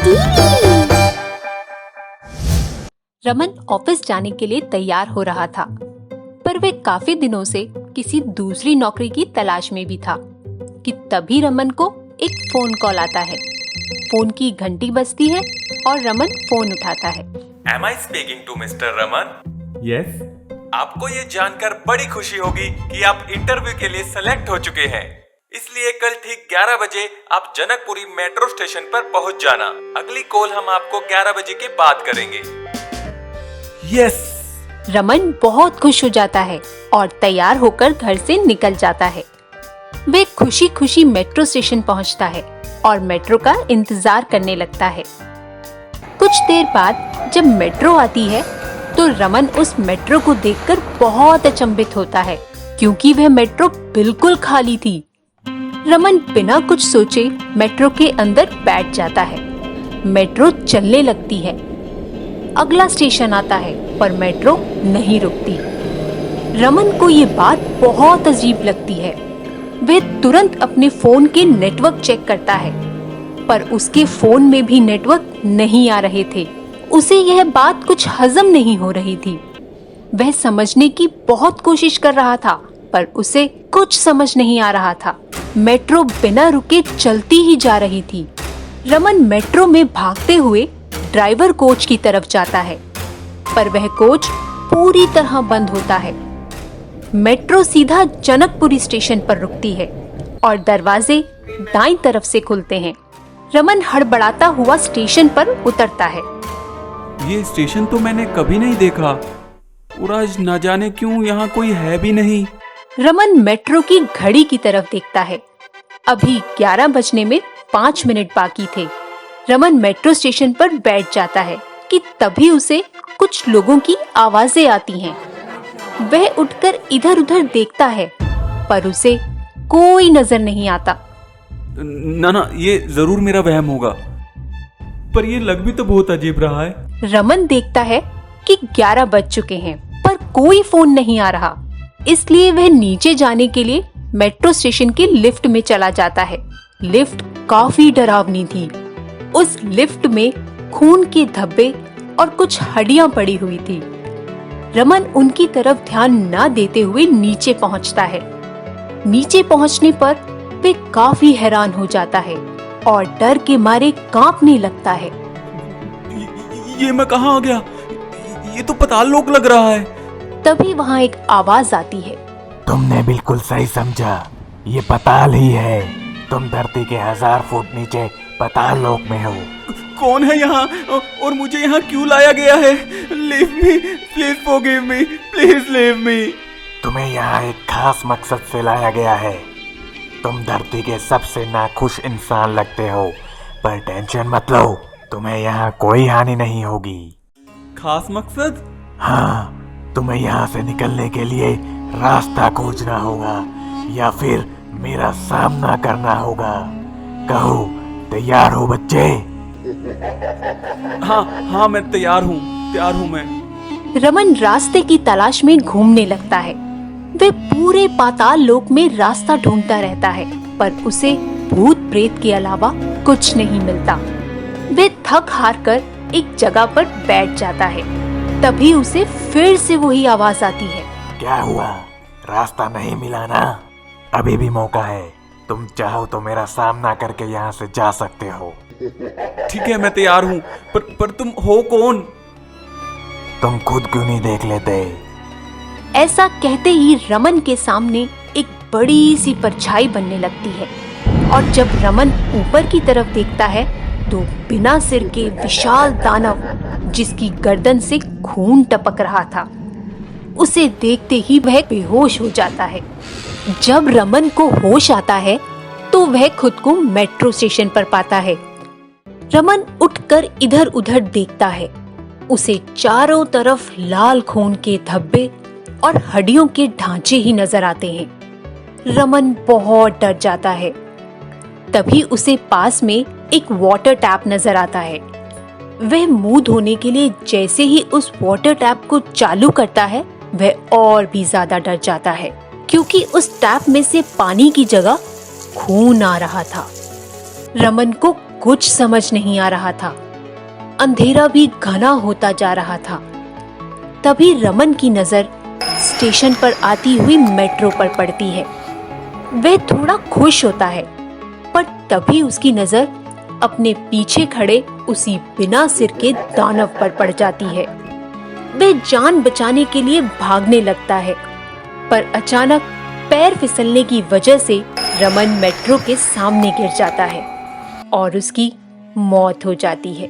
TV. Raman office जाने के लिए तैयार हो रहा था, पर वह काफी दिनों से किसी दूसरी नौकरी की तलाश में भी था कि तभी रमन को एक फोन कॉल आता है। फोन की घंटी बजती है और रमन फोन उठाता है। Am I speaking to Mr. Raman? Yes. आपको ये जानकर बड़ी खुशी होगी कि आप इंटरव्यू के लिए सेलेक्ट हो चुके हैं। इसलिए कल ठीक 11 बजे आप जनकपुरी मेट्रो स्टेशन पर पहुंच जाना। अगली कॉल हम आपको 11 बजे के बाद करेंगे। यस। रमन बहुत खुश हो जाता है और तैयार होकर घर से निकल जाता है। वे खुशी खुशी मेट्रो स्टेशन पहुंचता है और मेट्रो का इंतजार करने लगता है। कुछ देर बाद जब मेट्रो आती है तो रमन उस मेट्रो को देखकर बहुत अचंभित होता है, क्योंकि वह मेट्रो बिल्कुल खाली थी। रमन बिना कुछ सोचे मेट्रो के अंदर बैठ जाता है। मेट्रो चलने लगती है। अगला स्टेशन आता है पर मेट्रो नहीं रुकती। रमन को ये बात बहुत अजीब लगती है। वह तुरंत अपने फोन के नेटवर्क चेक करता है, पर उसके फोन में भी नेटवर्क नहीं आ रहे थे। उसे यह बात कुछ हजम नहीं हो रही थी। वह समझने की बहुत कोशिश कर रहा था, पर उसे कुछ समझ नहीं आ रहा था। मेट्रो बिना रुके चलती ही जा रही थी। रमन मेट्रो में भागते हुए ड्राइवर कोच की तरफ जाता है, पर वह कोच पूरी तरह बंद होता है। मेट्रो सीधा जनकपुरी स्टेशन पर रुकती है और दरवाजे दाईं तरफ से खुलते हैं। रमन हड़बड़ाता हुआ स्टेशन पर उतरता है। ये स्टेशन तो मैंने कभी नहीं देखा और आज न जाने क्यों यहाँ कोई है भी नहीं। रमन मेट्रो की घड़ी की तरफ देखता है। अभी 11 बजने में 5 मिनट बाकी थे। रमन मेट्रो स्टेशन पर बैठ जाता है कि तभी उसे कुछ लोगों की आवाजें आती हैं। वह उठकर इधर-उधर देखता है, पर उसे कोई नजर नहीं आता। ना, ये जरूर मेरा वहम होगा, पर ये लग भी तो बहुत अजीब रहा है। रमन देखता है कि 11 बज चुके हैं, पर कोई फोन नहीं आ रहा। इसलिए वह नीचे जाने के लिए मेट्रो स्टेशन की लिफ्ट में चला जाता है। लिफ्ट काफी डरावनी थी। उस लिफ्ट में खून के धब्बे और कुछ हड्डियां पड़ी हुई थी। रमन उनकी तरफ ध्यान न देते हुए नीचे पहुंचता है। नीचे पहुंचने पर वे काफी हैरान हो जाता है और डर के मारे कांपने लगता है। ये मैं कहाँ आ गया? ये तो पाताल लोक लग रहा है। तभी वहाँ एक आवाज आती है। तुमने बिल्कुल सही समझा, ये पाताल ही है। तुम धरती के 1000 फुट नीचे पाताल लोक में हो। कौन है यहाँ और मुझे यहाँ क्यों लाया गया है? Leave me, please forgive me, please leave me. तुम्हें यहाँ एक खास मकसद से लाया गया है। तुम धरती के सबसे नाखुश इंसान लगते हो, पर टेंशन मत लो, तुम्हें यहाँ कोई हानि नहीं होगी। खास मकसद? हाँ, तुम्हें यहाँ से निकलने के लिए रास्ता खोजना होगा या फिर मेरा सामना करना होगा। कहो, तैयार हो बच्चे? हाँ, मैं तैयार हूँ मैं। रमन रास्ते की तलाश में घूमने लगता है। वे पूरे पाताल लोक में रास्ता ढूंढता रहता है, पर उसे भूत प्रेत के अलावा कुछ नहीं मिलता। वे थक हार कर एक जगह पर बैठ जाता है। तभी उसे फिर से वही आवाज आती है। क्या हुआ? रास्ता नहीं मिला ना? अभी भी मौका है। तुम चाहो तो मेरा सामना करके यहाँ से जा सकते हो। ठीक है, मैं तैयार हूँ, पर तुम हो कौन? तुम खुद क्यों नहीं देख लेते? ऐसा कहते ही रमन के सामने एक बड़ी सी परछाई बनने लगती है, और जब रमन ऊपर की तरफ देखता है तो बिना सिर के विशाल दानव, जिसकी गर्दन से खून टपक रहा था, उसे देखते ही वह बेहोश हो जाता है। जब रमन को होश आता है तो वह खुद को मेट्रो स्टेशन पर पाता है। रमन उठकर इधर उधर देखता है। उसे चारों तरफ लाल खून के धब्बे और हड्डियों के ढांचे ही नजर आते हैं। रमन बहुत डर जाता है। तभी उसे पास में एक वाटर टैप नजर आता है। वह मुंह धोने के लिए जैसे ही उस वाटर टैप को चालू करता है, वह और भी ज्यादा डर जाता है, क्योंकि उस टैप में से पानी की जगह खून आ रहा था। रमन को कुछ समझ नहीं आ रहा था। अंधेरा भी घना होता जा रहा था। तभी रमन की नजर स्टेशन पर आती हुई मेट्रो पर पड़ती है। वह थोड़ा खुश होता है, पर तभी उसकी नजर अपने पीछे खड़े उसी बिना सिर के दानव पर पड़ जाती है। वह जान बचाने के लिए भागने लगता है, पर अचानक पैर फिसलने की वजह से रमन मेट्रो के सामने गिर जाता है और उसकी मौत हो जाती है।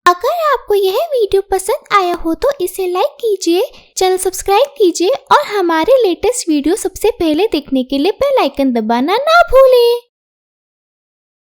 अगर आपको यह वीडियो पसंद आया हो तो इसे लाइक कीजिए, चैनल सब्सक्राइब कीजिए और हमारे लेटेस्ट वीडियो सबसे पहले देखने के लिए बेल आइकन दबाना ना भूलें।